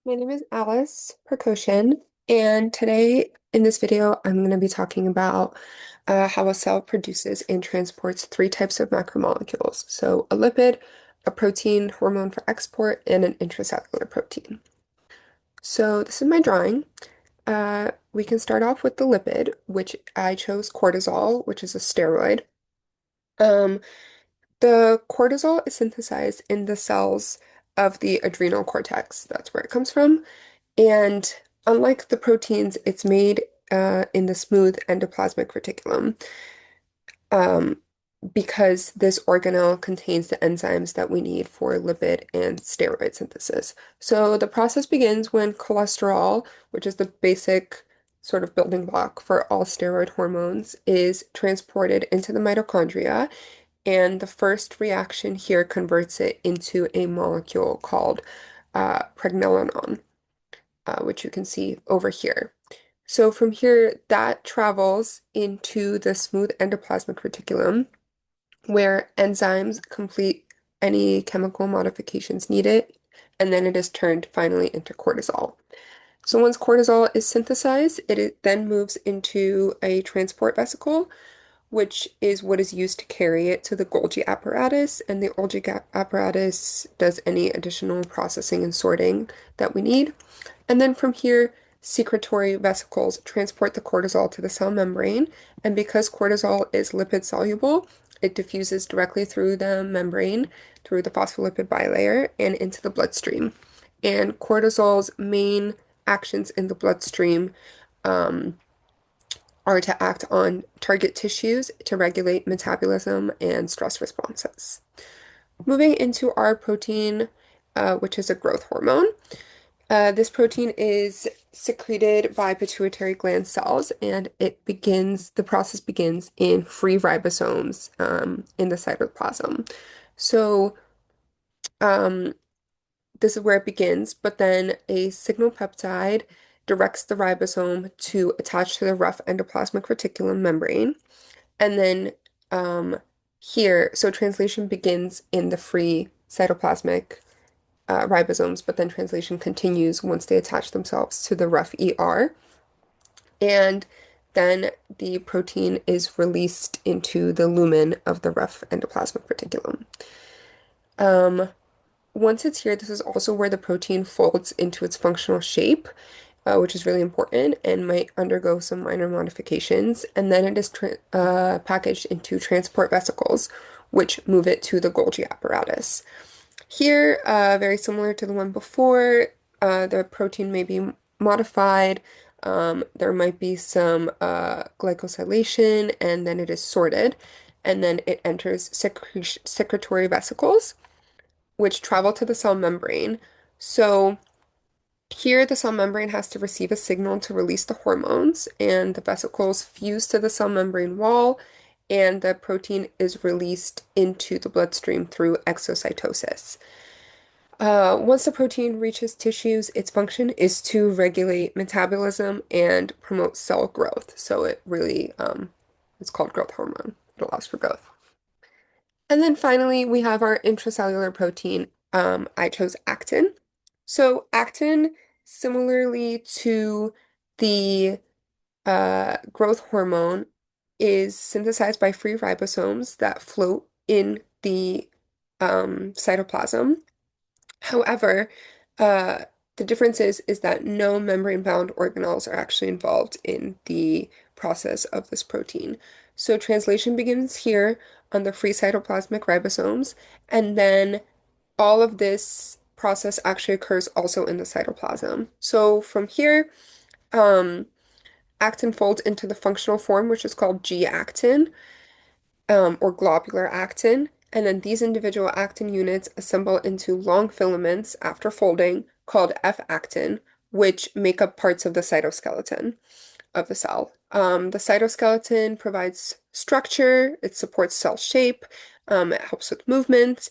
My name is Alice Percussion, and today in this video, I'm going to be talking about how a cell produces and transports three types of macromolecules. So, a lipid, a protein, hormone for export, and an intracellular protein. So, this is my drawing. We can start off with the lipid, which I chose cortisol, which is a steroid. Um, the cortisol is synthesized in the cells of the adrenal cortex. That's where it comes from. And unlike the proteins, it's made in the smooth endoplasmic reticulum um, because this organelle contains the enzymes that we need for lipid and steroid synthesis. So the process begins when cholesterol, which is the basic sort of building block for all steroid hormones, is transported into the mitochondria. And the first reaction here converts it into a molecule called pregnenolone, which you can see over here. So from here, that travels into the smooth endoplasmic reticulum, where enzymes complete any chemical modifications needed, and then it is turned finally into cortisol. So once cortisol is synthesized, then moves into a transport vesicle, which is what is used to carry it to the Golgi apparatus, and the Golgi apparatus does any additional processing and sorting that we need. And then from here, secretory vesicles transport the cortisol to the cell membrane. And because cortisol is lipid soluble, it diffuses directly through the membrane, through the phospholipid bilayer, and into the bloodstream. And cortisol's main actions in the bloodstream um, are to act on target tissues to regulate metabolism and stress responses. Moving into our protein, which is a growth hormone. This protein is secreted by pituitary gland cells, and the process begins in free ribosomes in the cytoplasm. So, um, this is where it begins, but then a signal peptide directs the ribosome to attach to the rough endoplasmic reticulum membrane. And then so translation begins in the free cytoplasmic ribosomes, but then translation continues once they attach themselves to the rough ER. And then the protein is released into the lumen of the rough endoplasmic reticulum. Um, Once it's here, this is also where the protein folds into its functional shape, which is really important and might undergo some minor modifications. And then it is packaged into transport vesicles, which move it to the Golgi apparatus. Here, very similar to the one before, the protein may be modified. There might be some glycosylation, and then it is sorted, and then it enters secretory vesicles, which travel to the cell membrane. So here, the cell membrane has to receive a signal to release the hormones, and the vesicles fuse to the cell membrane wall, and the protein is released into the bloodstream through exocytosis. Once the protein reaches tissues, its function is to regulate metabolism and promote cell growth. So it's called growth hormone. It allows for growth. And then finally, we have our intracellular protein. I chose actin. So actin, similarly to the growth hormone, is synthesized by free ribosomes that float in the cytoplasm. However, uh, the difference is that no membrane-bound organelles are actually involved in the process of this protein. So translation begins here on the free cytoplasmic ribosomes, and then all of this process actually occurs also in the cytoplasm. So from here, um, actin folds into the functional form, which is called G-actin, or globular actin, and then these individual actin units assemble into long filaments after folding called F-actin, which make up parts of the cytoskeleton of the cell. The cytoskeleton provides structure, it supports cell shape, it helps with movement,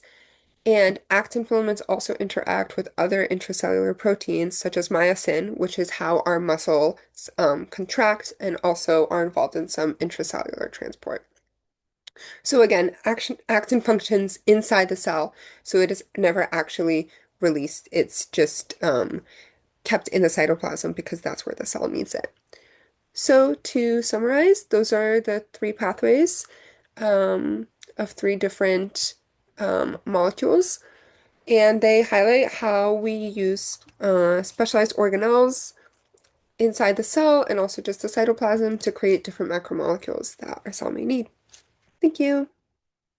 and actin filaments also interact with other intracellular proteins such as myosin, which is how our muscles contract and also are involved in some intracellular transport. So again, actin functions inside the cell, so it is never actually released. It's just kept in the cytoplasm because that's where the cell needs it. So to summarize, those are the three pathways um, of three different molecules, and they highlight how we use specialized organelles inside the cell and also just the cytoplasm to create different macromolecules that our cell may need. Thank you.